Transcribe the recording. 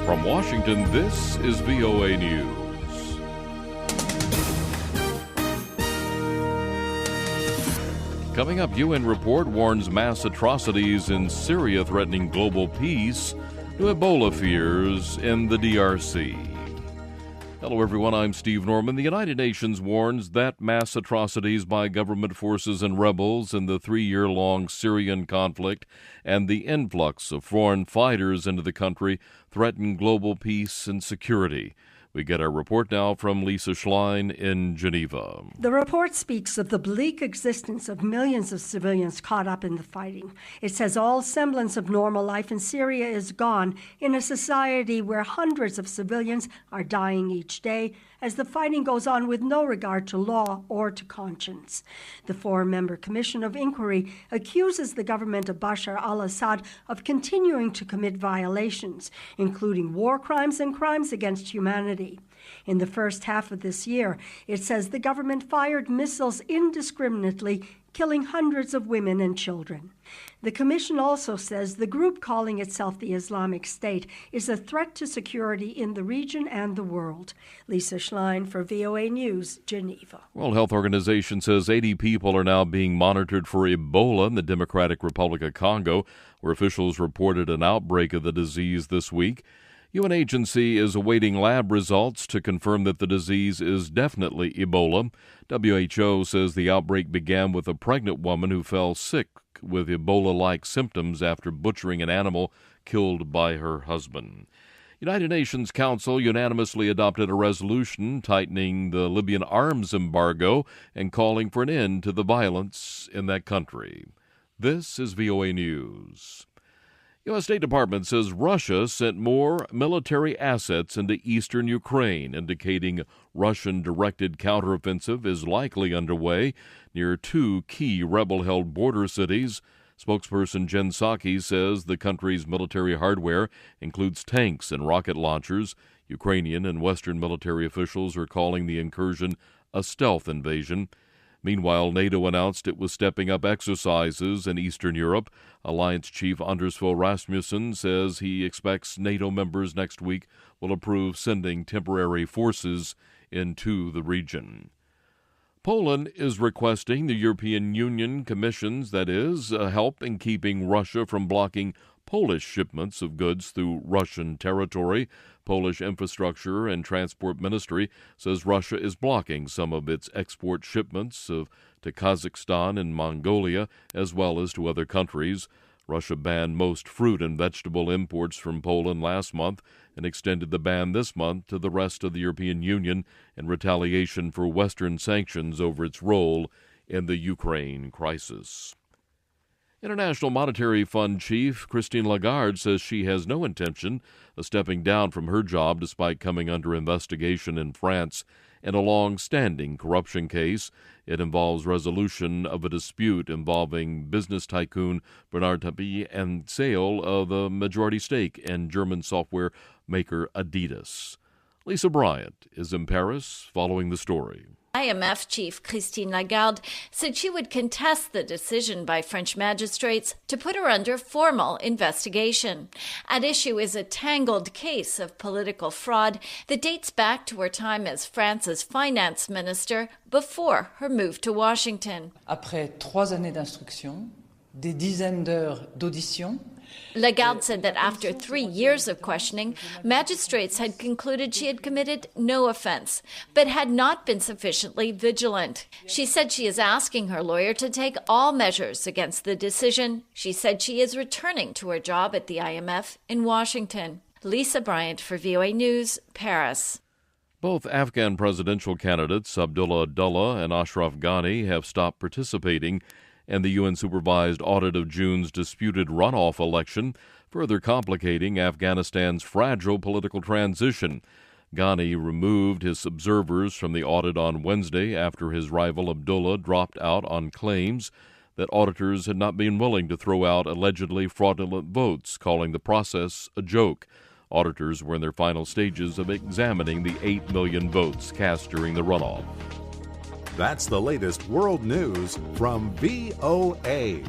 From Washington, this is VOA News. Coming up, UN report warns mass atrocities in Syria threatening global peace to Ebola fears in the DRC. Hello, everyone. I'm Steve Norman. The United Nations warns that mass atrocities by government forces and rebels in the 3-year-long Syrian conflict and the influx of foreign fighters into the country threaten global peace and security. We get our report now from Lisa Schlein in Geneva. The report speaks of the bleak existence of millions of civilians caught up in the fighting. It says all semblance of normal life in Syria is gone in a society where hundreds of civilians are dying each day as the fighting goes on with no regard to law or to conscience. The 4-member Commission of Inquiry accuses the government of Bashar al-Assad of continuing to commit violations, including war crimes and crimes against humanity. In the first half of this year, it says the government fired missiles indiscriminately, killing hundreds of women and children. The Commission also says the group calling itself the Islamic State is a threat to security in the region and the world. Lisa Schlein for VOA News, Geneva. World Health Organization says 80 people are now being monitored for Ebola in the Democratic Republic of Congo, where officials reported an outbreak of the disease this week. UN agency is awaiting lab results to confirm that the disease is definitely Ebola. WHO says the outbreak began with a pregnant woman who fell sick with Ebola-like symptoms after butchering an animal killed by her husband. United Nations Council unanimously adopted a resolution tightening the Libyan arms embargo and calling for an end to the violence in that country. This is VOA News. U.S. State Department says Russia sent more military assets into eastern Ukraine, indicating Russian-directed counteroffensive is likely underway near 2 key rebel-held border cities. Spokesperson Jen Psaki says the country's military hardware includes tanks and rocket launchers. Ukrainian and Western military officials are calling the incursion a stealth invasion. Meanwhile, NATO announced it was stepping up exercises in Eastern Europe. Alliance Chief Anders Fogh Rasmussen says he expects NATO members next week will approve sending temporary forces into the region. Poland is requesting the European Union Commission's, help in keeping Russia from blocking Polish shipments of goods through Russian territory. Polish Infrastructure and Transport Ministry says Russia is blocking some of its export shipments to Kazakhstan and Mongolia, as well as to other countries. Russia banned most fruit and vegetable imports from Poland last month and extended the ban this month to the rest of the European Union in retaliation for Western sanctions over its role in the Ukraine crisis. International Monetary Fund Chief Christine Lagarde says she has no intention of stepping down from her job despite coming under investigation in France in a long-standing corruption case. It involves resolution of a dispute involving business tycoon Bernard Tapie and sale of a majority stake in German software maker Adidas. Lisa Bryant is in Paris following the story. IMF chief Christine Lagarde said she would contest the decision by French magistrates to put her under formal investigation. At issue is a tangled case of political fraud that dates back to her time as France's finance minister before her move to Washington. Après 3 années d'instruction, des dizaines d'heures d'audition, Lagarde said that after 3 years of questioning, magistrates had concluded she had committed no offense, but had not been sufficiently vigilant. She said she is asking her lawyer to take all measures against the decision. She said she is returning to her job at the IMF in Washington. Lisa Bryant for VOA News, Paris. Both Afghan presidential candidates, Abdullah Abdullah and Ashraf Ghani, have stopped participating in the UN-supervised audit of June's disputed runoff election, further complicating Afghanistan's fragile political transition. Ghani removed his observers from the audit on Wednesday after his rival Abdullah dropped out on claims that auditors had not been willing to throw out allegedly fraudulent votes, calling the process a joke. Auditors were in their final stages of examining the 8 million votes cast during the runoff. That's the latest world news from VOA.